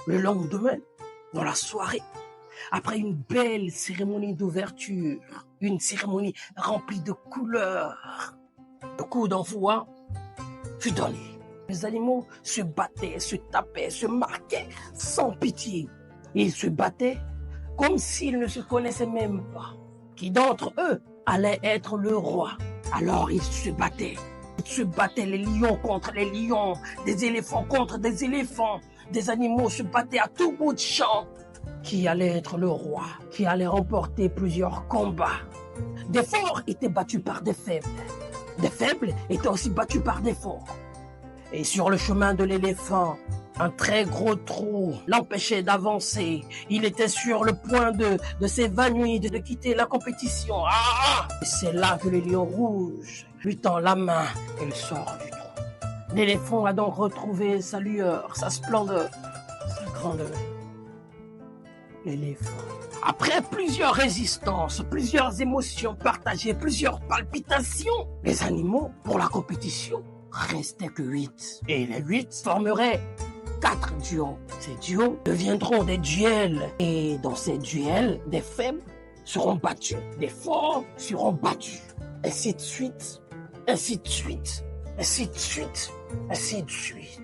Le lendemain, dans la soirée, après une belle cérémonie d'ouverture, une cérémonie remplie de couleurs, le coup d'envoi fut donné. Les animaux se battaient, se tapaient, se marquaient sans pitié. Ils se battaient comme s'ils ne se connaissaient même pas. Qui d'entre eux allait être le roi? Alors ils se battaient. Ils se battaient, les lions contre les lions, des éléphants contre des éléphants. Des animaux se battaient à tout bout de champ. Qui allait être le roi? Qui allait remporter plusieurs combats? Des forts étaient battus par des faibles. Des faibles étaient aussi battus par des forts. Et sur le chemin de l'éléphant, un très gros trou l'empêchait d'avancer. Il était sur le point de s'évanouir, de quitter la compétition. Et c'est là que le lion rouge lui tend la main et le sort du trou. L'éléphant a donc retrouvé sa lueur, sa splendeur, sa grandeur. L'éléphant. Après plusieurs résistances, plusieurs émotions partagées, plusieurs palpitations, les animaux, pour la compétition, restaient que 8. Et les 8 formeraient 4 duos. Ces duos deviendront des duels. Et dans ces duels, des faibles seront battus, des forts seront battus. Ainsi de suite, ainsi de suite, ainsi de suite, ainsi de suite.